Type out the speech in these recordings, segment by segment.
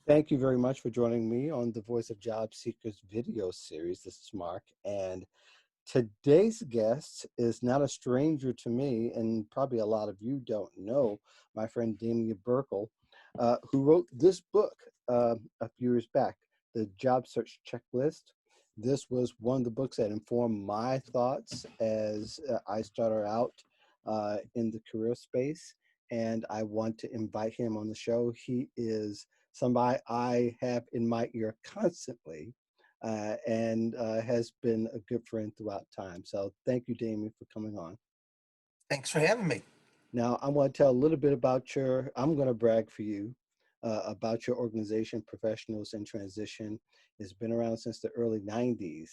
Thank you very much for joining me on the Voice of Job Seekers video series. This is Mark, and today's guest is not a stranger to me, and probably a lot of you don't know my friend Damian Birkel, who wrote this book a few years back, The Job Search Checklist. This was one of the books that informed my thoughts as I started out in the career space, and I want to invite him on the show. He is somebody I have in my ear constantly and has been a good friend throughout time. So thank you, Damien, for coming on. Thanks for having me. Now, I want to tell a little bit about I'm going to brag for you about your organization, Professionals in Transition. It's been around since the early 90s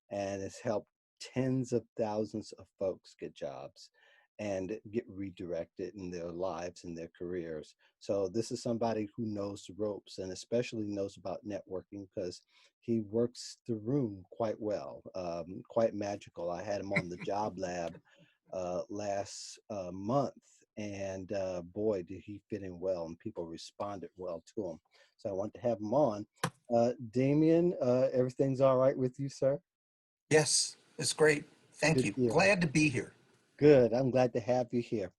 and it's helped tens of thousands of folks get jobs and get redirected in their lives and their careers. So this is somebody who knows the ropes and especially knows about networking because he works the room quite well, quite magical. I had him on the job lab last month, and boy, did he fit in well, and people responded well to him. So I want to have him on. Damien, everything's all right with you, sir? Yes, it's great. Thank Good you. deal. Glad to be here. Good. I'm glad to have you here.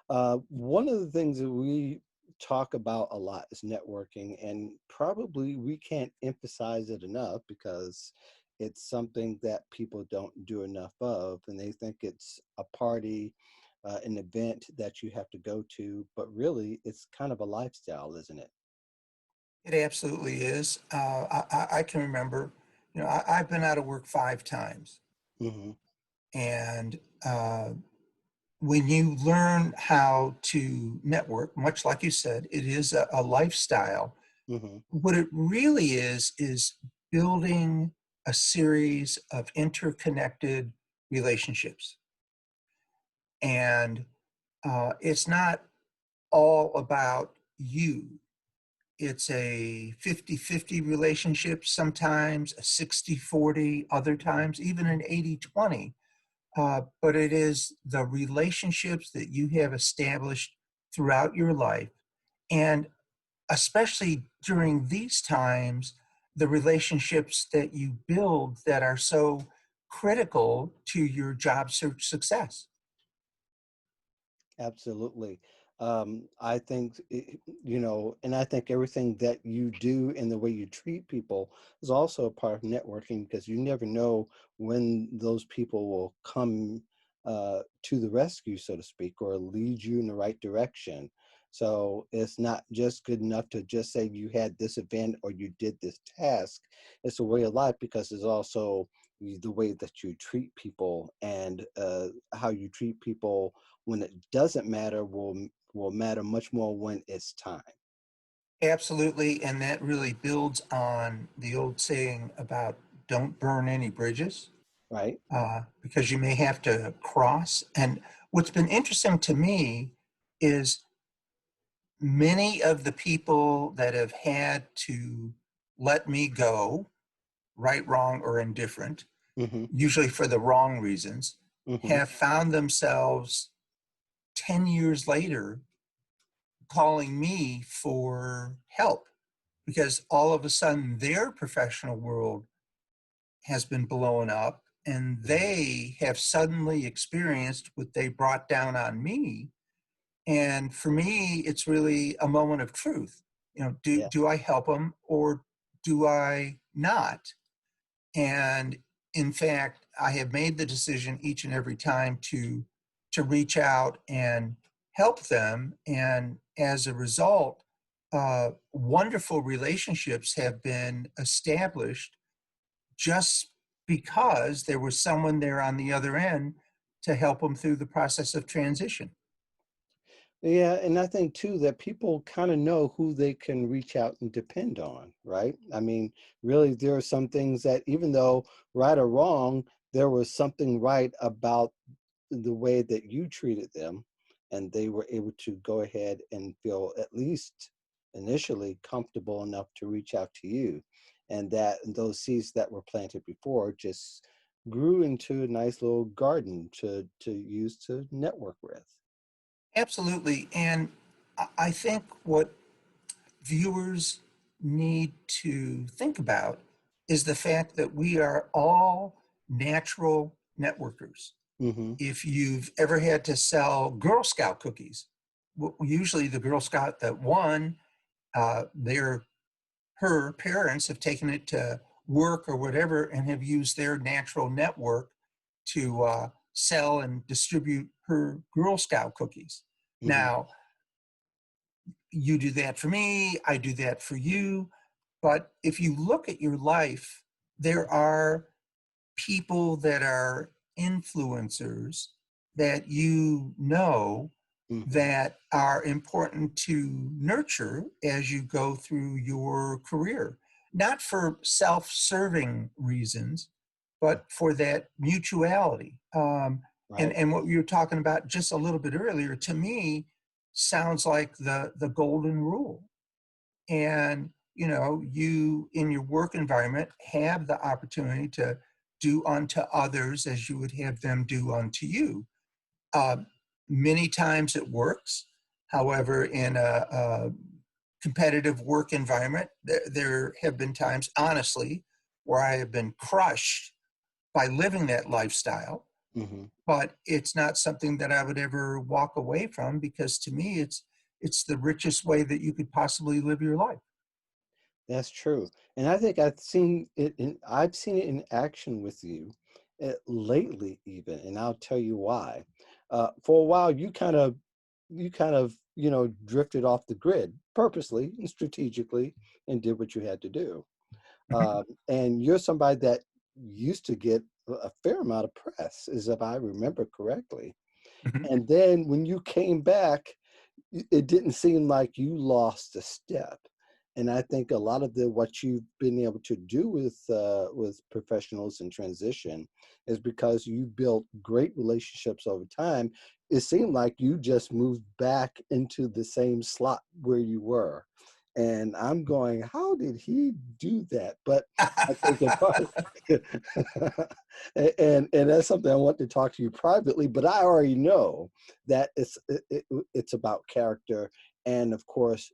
One of the things that we talk about a lot is networking, and probably we can't emphasize it enough because it's something that people don't do enough of, and they think it's a party, an event that you have to go to, but really it's kind of a lifestyle, isn't it? It absolutely is. I can remember, I've been out of work 5 times. Hmm. And when you learn how to network, much like you said, it is a lifestyle. Hmm. What it really is building a series of interconnected relationships. And it's not all about you. It's a 50-50 relationship, sometimes a 60-40, other times even an 80-20. But it is the relationships that you have established throughout your life. And especially during these times, the relationships that you build that are so critical to your job search success. Absolutely. I think, and I think everything that you do and the way you treat people is also a part of networking because you never know when those people will come to the rescue, so to speak, or lead you in the right direction. So it's not just good enough to just say you had this event or you did this task. It's a way of life because it's also the way that you treat people and how you treat people when it doesn't matter will matter much more when it's time, Absolutely, and that really builds on the old saying about don't burn any bridges, right? because you may have to cross. And what's been interesting to me is many of the people that have had to let me go, right, wrong, or indifferent, Mm-hmm. usually for the wrong reasons, Mm-hmm. have found themselves 10 years later calling me for help because all of a sudden their professional world has been blown up and Mm-hmm. they have suddenly experienced what they brought down on me. And for me, it's really a moment of truth. Yeah, Do I help them or do I not? And in fact, I have made the decision each and every time to reach out and help them. And as a result, wonderful relationships have been established just because there was someone there on the other end to help them through the process of transition. yeah, and I think too that people kind of know who they can reach out and depend on, right? I mean, really, there are some things that even though right or wrong, there was something right about the way that you treated them, and they were able to go ahead and feel at least initially comfortable enough to reach out to you, and that those seeds that were planted before just grew into a nice little garden to use to network with. Absolutely. And I think what viewers need to think about is the fact that we are all natural networkers. Mm-hmm. If you've ever had to sell Girl Scout cookies, usually the Girl Scout that won, their her parents have taken it to work or whatever and have used their natural network to sell and distribute her Girl Scout cookies. Mm-hmm. Now, you do that for me, I do that for you. But if you look at your life, there are people that are influencers that you know Mm-hmm. that are important to nurture as you go through your career, not for self-serving reasons, but for that mutuality. Right. And what you were talking about just a little bit earlier, to me, sounds like the golden rule. And you know, you in your work environment have the opportunity to do unto others as you would have them do unto you. uh, Many times it works. However, in a competitive work environment, there have been times, honestly, where I have been crushed by living that lifestyle. Mm-hmm. But it's not something that I would ever walk away from, because to me, it's the richest way that you could possibly live your life. That's true. And I think I've seen it in action with you lately even, and I'll tell you why. For a while you kind of drifted off the grid purposely and strategically and did what you had to do. Mhm, And you're somebody that used to get a fair amount of press, as if I remember correctly. mhm. And then when you came back, it didn't seem like you lost a step. And I think a lot of what you've been able to do with professionals in transition is because you built great relationships over time. It seemed like you just moved back into the same slot where you were. And I'm going, how did he do that? But I think in part, and that's something I want to talk to you privately. But I already know that it's about character, and of course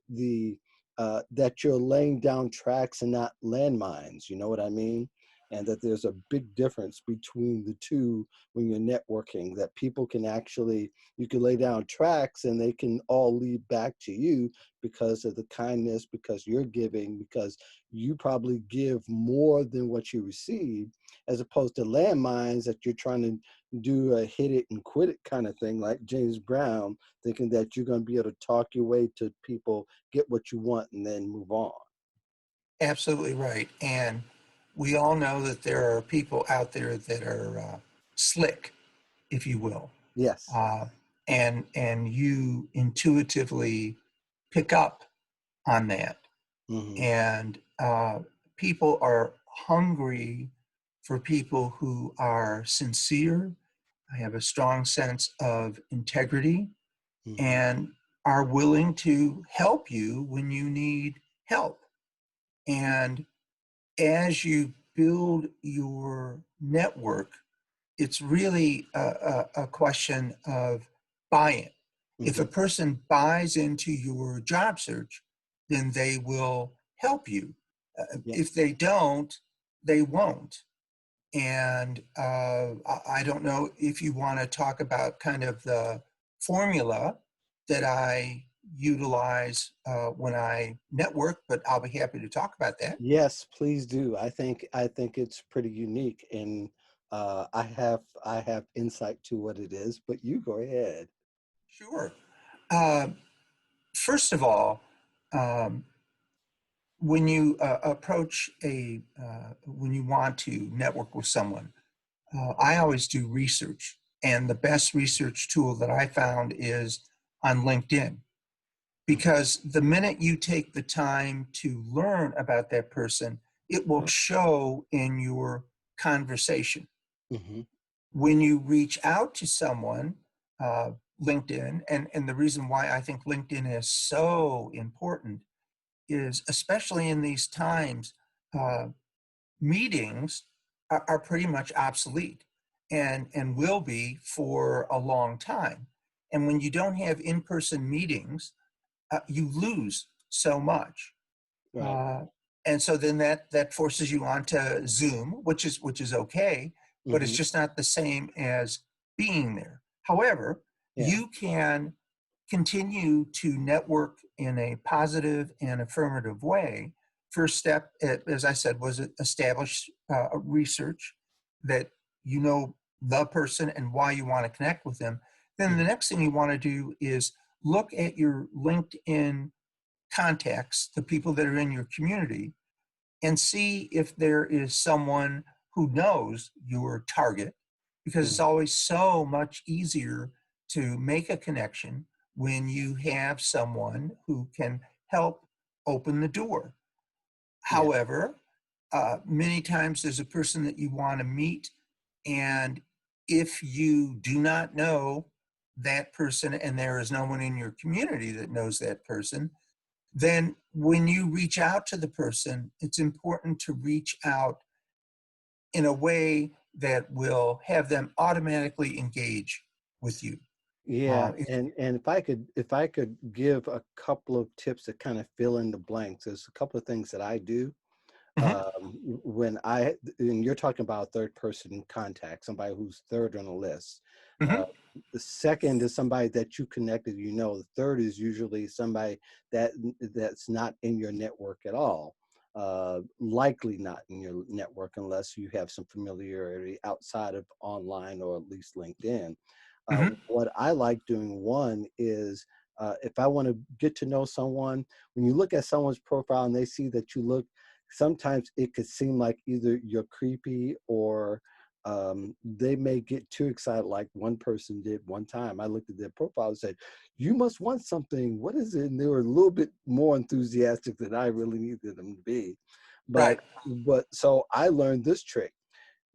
that you're laying down tracks and not landmines. You know what I mean? And that there's a big difference between the two when you're networking. That people can actually, you can lay down tracks and they can all lead back to you because of the kindness, because you're giving, because you probably give more than what you receive, as opposed to landmines that you're trying to do a hit it and quit it kind of thing, like James Brown, thinking that you're going to be able to talk your way to people, get what you want, and then move on. Absolutely right. And we all know that there are people out there that are slick, if you will, Yes. uh, and you intuitively pick up on that. Hmm. And people are hungry for people who are sincere, have a strong sense of integrity, Hmm. and are willing to help you when you need help. And as you build your network, it's really a question of buy-in. If a Hmm. person buys into your job search, then they will help you. Yeah. If they don't, they won't. And I don't know if you want to talk about kind of the formula that I utilize when I network, but I'll be happy to talk about that. Yes, please do. I think it's pretty unique, and I have insight to what it is. But you go ahead. Sure. Uh, First of all, um, when you approach when you want to network with someone, I always do research. And the best research tool that I found is on LinkedIn, because the minute you take the time to learn about that person, it will show in your conversation. Hmm. When you reach out to someone, uh, LinkedIn, and the reason why I think LinkedIn is so important is, especially in these times, uh, meetings are pretty much obsolete, and will be for a long time. And when you don't have in-person meetings, you lose so much. Right. Uh, and so then that forces you onto Zoom, which is okay, but it's Hmm. just not the same as being there. However, Yeah. you can continue to network in a positive and affirmative way. First step, as I said, was establish research that you know the person and why you want to connect with them. Then the Hmm. next thing you want to do is look at your LinkedIn contacts, the people that are in your community, and see if there is someone who knows your target, because it's Hmm. always so much easier to make a connection when you have someone who can help open the door. Yeah. However, many times there's a person that you want to meet, and if you do not know that person and there is no one in your community that knows that person, then when you reach out to the person, it's important to reach out in a way that will have them automatically engage with you. Yeah, If, and if I could give a couple of tips to kind of fill in the blanks, there's a couple of things that I do. Mhm, When I and you're talking about third person contact, somebody who's third on the list. Uh, mhm, the second is somebody that you connected, The third is usually somebody that that's not in your network at all. Likely not in your network unless you have some familiarity outside of online or at least LinkedIn. mhm. What I like doing, one is if I want to get to know someone, when you look at someone's profile and they see that you look, sometimes it could seem like either you're creepy or they may get too excited, like one person did one time. I looked at their profile and said, "You must want something. What is it?" And they were a little bit more enthusiastic than I really needed them to be. But Right. so I learned this trick.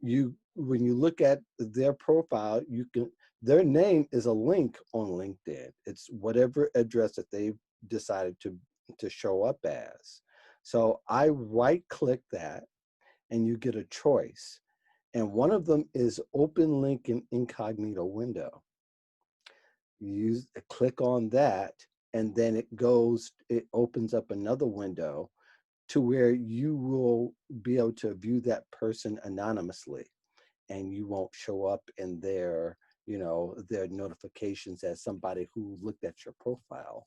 When you look at their profile, you can their name is a link on LinkedIn. It's whatever address that they've decided to show up as. So I right click that and you get a choice. And one of them is open link in incognito window. You click on that, and then it opens up another window to where you will be able to view that person anonymously, and you won't show up in their notifications as somebody who looked at your profile.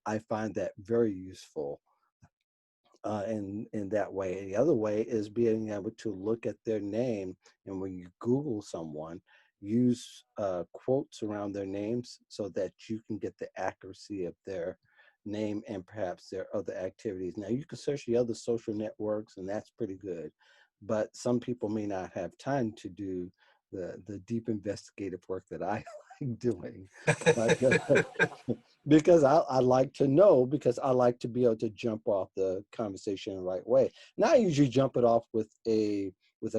I find that very useful in that way. The other way is being able to look at their name, and when you Google someone, use quotes around their names so that you can get the accuracy of their name and perhaps their other activities. Now, you can search the other social networks, and that's pretty good, but some people may not have time to do the deep investigative work that I like doing. But because I like to know, because I like to be able to jump off the conversation the right way. And I usually jump it off with a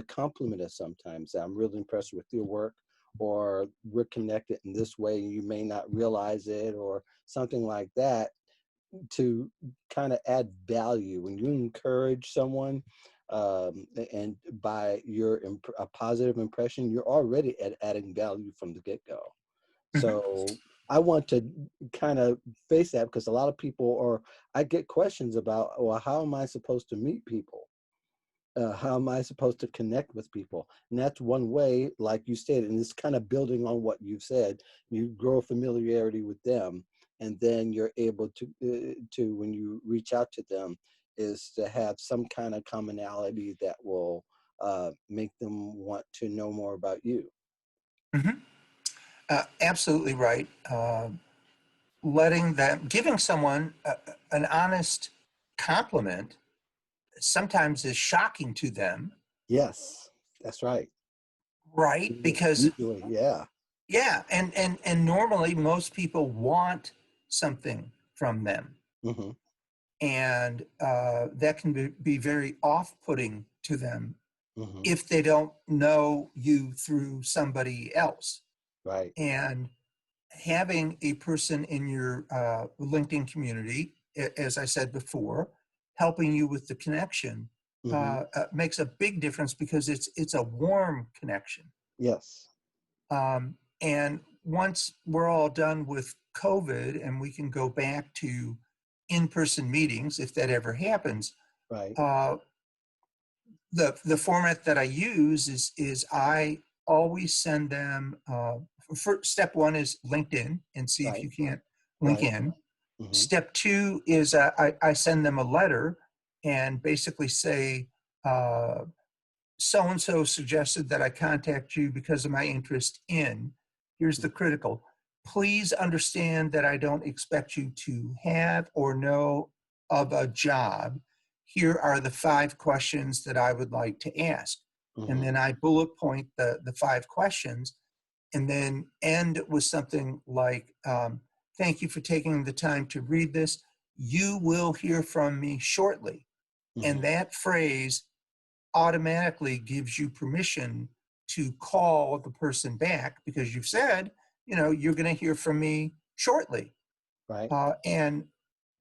compliment of sometimes. I'm really impressed with your work, or we're connected in this way and you may not realize it, or something like that, to kind of add value. When you encourage someone, and by a positive impression, you're already adding value from the get-go. Mhm, So I want to kind of face that, because a lot of people, or I get questions about, well, how am I supposed to meet people? How am I supposed to connect with people? And that's one way, like you said, and it's kind of building on what you've said. You grow familiarity with them, and then you're able to when you reach out to them, is to have some kind of commonality that will make them want to know more about you. mhm. Absolutely right. Letting them, giving someone an honest compliment sometimes is shocking to them, Yes, that's right. right? Because Usually, yeah. yeah, and normally most people want something from them, Hmm. and that can be very off-putting to them Hmm. if they don't know you through somebody else. Right. And having a person in your LinkedIn community, as I said before, helping you with the connection Hmm. makes a big difference, because it's a warm connection. Yes. And once we're all done with COVID and we can go back to in-person meetings, if that ever happens, Right. uh, the format that I use is I always send them. Step one is LinkedIn and see if Right. you can't link Right. in. Mm-hmm. Step two is I send them a letter and basically say, so and so suggested that I contact you because of my interest in. Here's the critical. Please understand that I don't expect you to have or know of a job. Here are the 5 questions that I would like to ask. And Mm-hmm. then I bullet point the 5 questions and then end with something like, thank you for taking the time to read this. You will hear from me shortly. And Mm-hmm. that phrase automatically gives you permission to call the person back because you've said, you're going to hear from me shortly. Right. And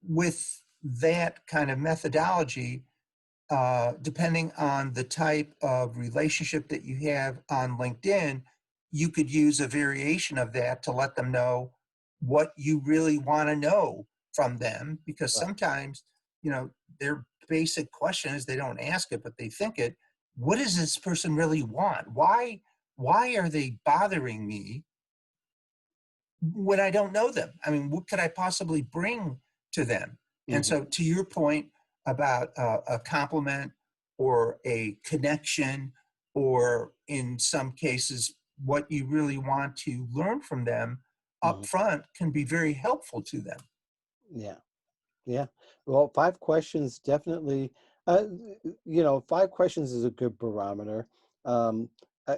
with that kind of methodology, depending on the type of relationship that you have on LinkedIn, you could use a variation of that to let them know what you really want to know from them. Because Right. sometimes, their basic question is they don't ask it, but they think it. What does this person really want? Why are they bothering me when I don't know them? I mean, what could I possibly bring to them? And Mm-hmm. so, to your point about a compliment or a connection, or in some cases, what you really want to learn from them up Mm-hmm. front can be very helpful to them. Yeah. Yeah. Well, 5 questions definitely. Uh, 5 questions is a good barometer. Um, I,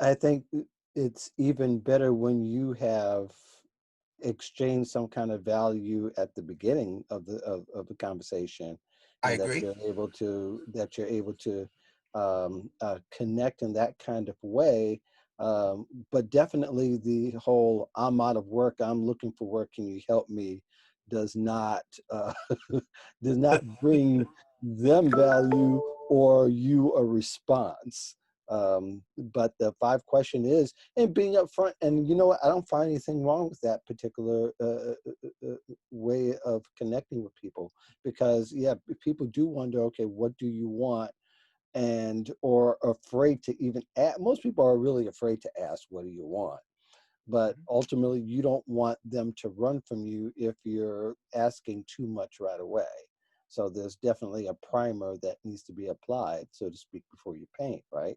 I think it's even better when you have exchange some kind of value at the beginning of the conversation, I and that agree. you're able to connect in that kind of way. But definitely the whole "I'm out of work, I'm looking for work, can you help me" does not does not bring them value or you a response. But the 5 question is, and being upfront, and you know what, I don't find anything wrong with that particular way of connecting with people, because yeah, people do wonder, okay, what do you want, and or afraid to even ask. Most people are really afraid to ask, what do you want? But Mhm. ultimately you don't want them to run from you if you're asking too much right away. So there's definitely a primer that needs to be applied, so to speak, before you paint, right?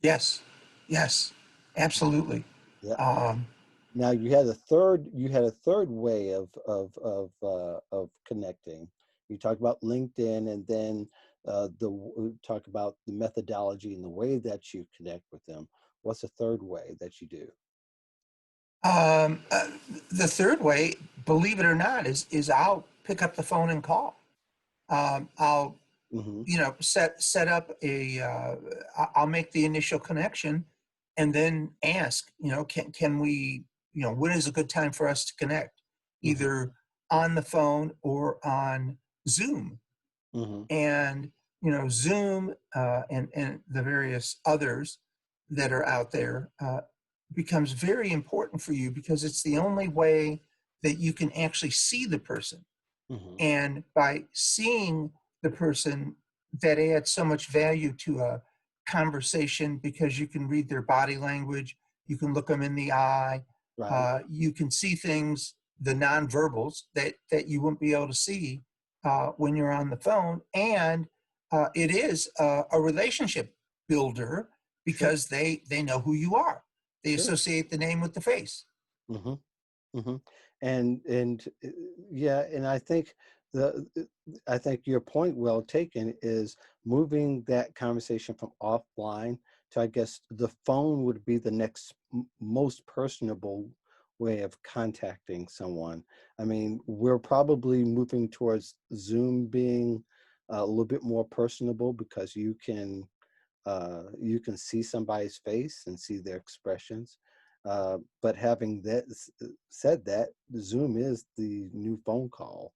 Yes, yes, absolutely. Yeah. Um, Now you had a third way of connecting. You talk about LinkedIn, and then talk about the methodology and the way that you connect with them. What's the third way that you do? um, uh, the third way, believe it or not, is I'll pick up the phone and call. I'll Mm-hmm. set up I'll make the initial connection and then ask, can we, when is a good time for us to connect, Mm-hmm. either on the phone or on Zoom. Mm-hmm. And Zoom, and the various others that are out there, becomes very important for you because it's the only way that you can actually see the person. Mm-hmm. And by seeing the person, that adds so much value to a conversation because you can read their body language, you can look them in the eye, Right. you can see things, the nonverbals that you wouldn't be able to see when you're on the phone. And it is a relationship builder Sure. because they know who you are. They Sure. associate the name with the face. Mm-hmm. Mm-hmm. And yeah, and the I think your point, well taken, is moving that conversation from offline to, I guess, the phone would be the next most personable way of contacting someone. I mean, we're probably moving towards Zoom being a little bit more personable, because you can see somebody's face and see their expressions. But having said that, Zoom is the new phone call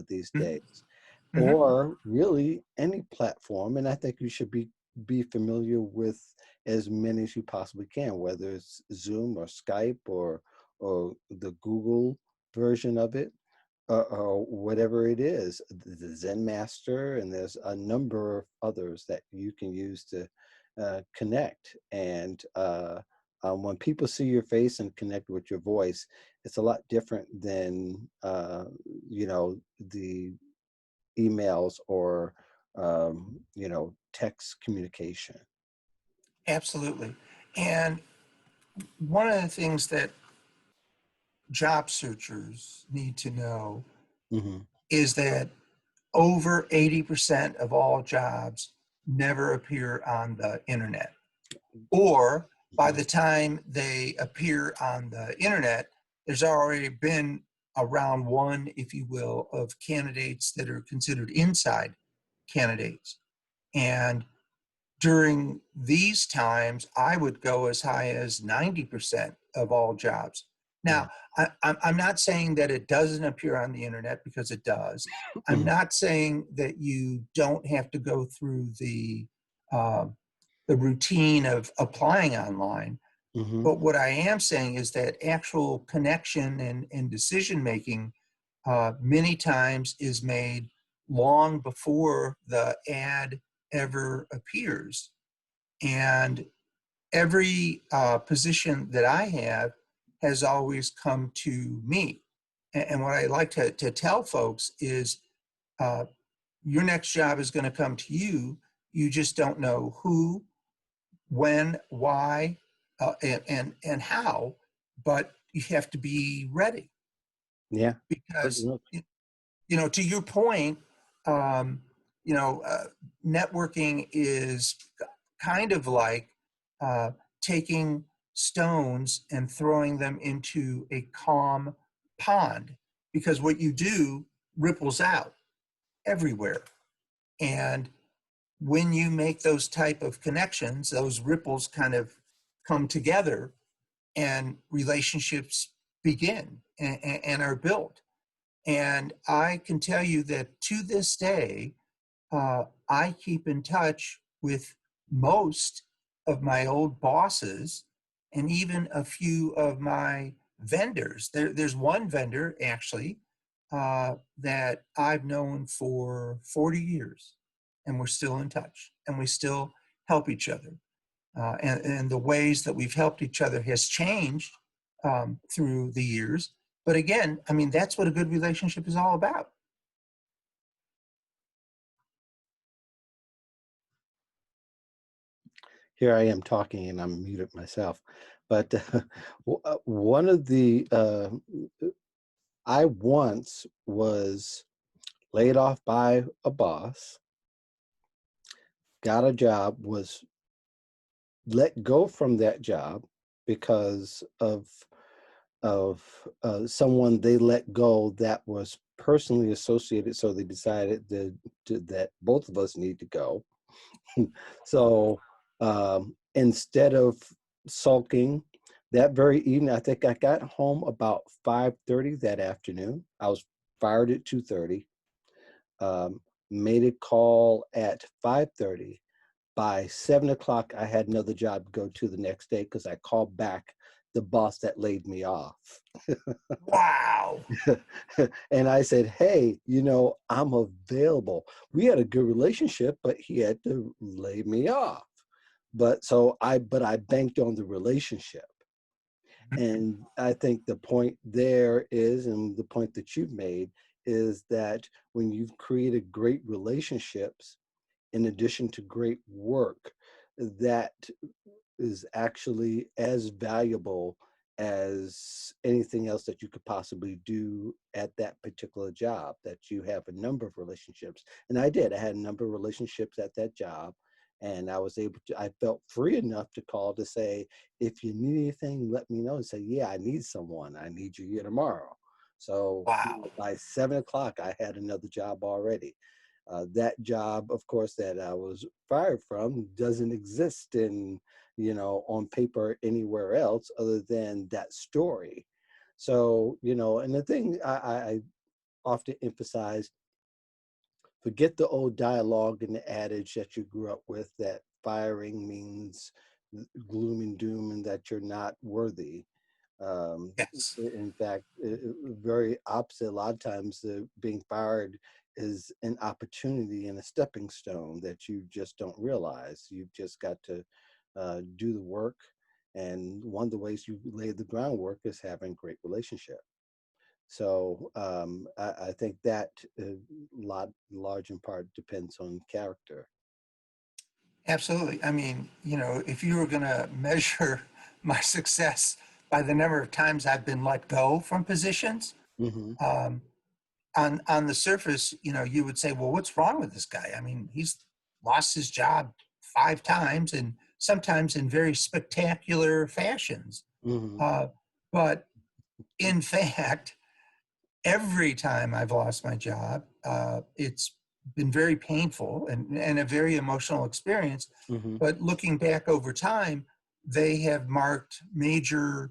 these Mhm. days, Mhm. or really any platform. And I think you should be familiar with as many as you possibly can, whether it's Zoom or Skype or the Google version of it. whatever it is, the Zen Master, and there's a number of others that you can use to connect. And when people see your face and connect with your voice, it's a lot different than the emails or text communication. Absolutely. And one of the things that job searchers need to know Hmm. is that over 80% of all jobs never appear on the internet. Or by Hmm. the time they appear on the internet, there's already been a round one, if you will, of candidates that are considered inside candidates. And during these times, I would go as high as 90% of all jobs. Yeah. Now, I'm not saying that it doesn't appear on the internet, because it does. I'm Hmm. not saying that you don't have to go through uh, the routine of applying online. Hmm. But what I am saying is that actual connection and decision making many times is made long before the ad ever appears. And every position that I have has always come to me. And what I like to tell folks is uh, your next job is going to come to you. You just don't know who, when, why, and how, but you have to be ready. Yeah. Because, Certainly. to your point, um, you know, uh, networking is kind of like uh, taking stones and throwing them into a calm pond, because what you do ripples out everywhere. And when you make those type of connections, those ripples kind of come together, and relationships begin and are built. And I can tell you that to this day, I keep in touch with most of my old bosses and even a few of my vendors. There's one vendor actually that I've known for 40 years, and we're still in touch, and we still help each other. And the ways that we've helped each other has changed through the years. But again, I mean, that's what a good relationship is all about. Here I am talking and I'm muted myself. But one of the, I once was laid off by a boss, got a job, was let go from that job because of someone they let go that was personally associated. So they decided that both of us need to go. So instead of sulking, that very evening, I think I got home about 5:30 that afternoon. I was fired at 2:30. Um, Made a call at 5:30. By 7 o'clock, I had another job to go to the next day because I called back the boss that laid me off. Wow. And I said, hey, I'm available. We had a good relationship, but he had to lay me off. But I banked on the relationship. And I think the point there is, and the point that you've made, is that when you've created great relationships, in addition to great work, that is actually as valuable as anything else that you could possibly do at that particular job. That you have a number of relationships, and I had a number of relationships at that job, and I felt free enough to call to say, if you need anything, let me know. And say, yeah, I need someone, I need you here tomorrow. So Wow. by 7 o'clock I had another job already. That job, of course, that I was fired from doesn't exist on paper anywhere else other than that story. So, and the thing I often emphasize, forget the old dialogue and the adage that you grew up with, that firing means gloom and doom and that you're not worthy. Yes. In fact, very opposite. A lot of times, being fired is an opportunity and a stepping stone that you just don't realize. You've just got to do the work, and one of the ways you lay the groundwork is having great relationship. So I think that large in part depends on character. Absolutely. I mean, if you were going to measure my success by the number of times I've been let go from positions, Hmm. um, on the surface, you would say, well, what's wrong with this guy? I mean, he's lost his job 5 times and sometimes in very spectacular fashions. Hmm. Uh, but in fact, every time I've lost my job, it's been very painful and a very emotional experience. Hmm. But looking back over time, they have marked major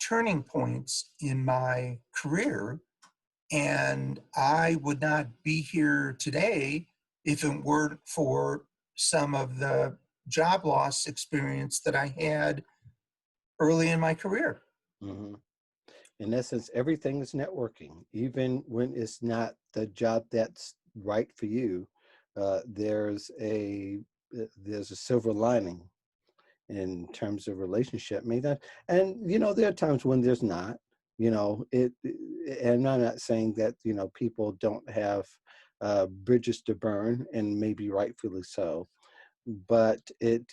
turning points in my career. And I would not be here today if it weren't for some of the job loss experience that I had early in my career. Hmm. In essence, everything is networking. Even when it's not the job that's right for you, there's a silver lining in terms of relationship. Maybe that, and there are times when there's not. And I'm not saying that people don't have bridges to burn, and maybe rightfully so, but it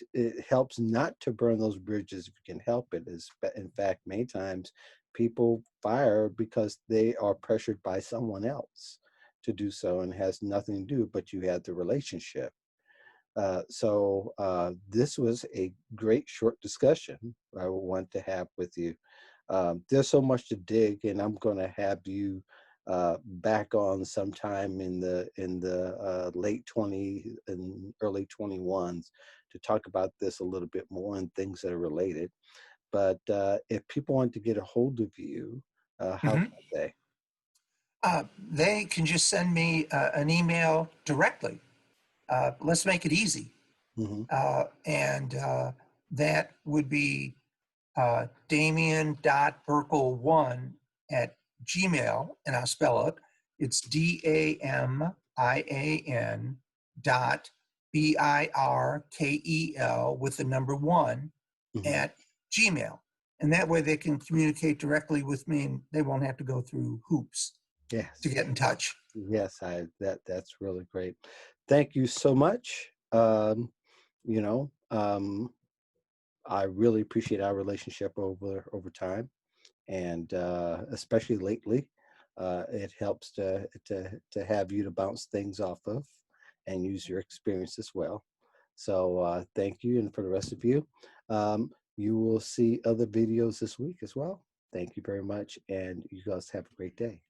helps not to burn those bridges if you can help it. Is in fact, many times people fire because they are pressured by someone else to do so, and has nothing to do, but you had the relationship. So this was a great short discussion I want to have with you. There's so much to dig, and I'm going to have you back on sometime in the late 20 and early 21s to talk about this a little bit more and things that are related. But if people want to get a hold of you, how Mhm. can they? They can just send me an email directly. Let's make it easy. Hmm. And that would be Damian.Birkel1 at Gmail, and I'll spell it. It's DAMIAN dot BIRKEL with the number one Hmm. at Gmail. And that way they can communicate directly with me and they won't have to go through hoops to Yes. get in touch. Yes, that's really great. Thank you so much. You know, um, I really appreciate our relationship over time, and especially lately, it helps to have you to bounce things off of, and use your experience as well. So thank you, and for the rest of you, you will see other videos this week as well. Thank you very much, and you guys have a great day.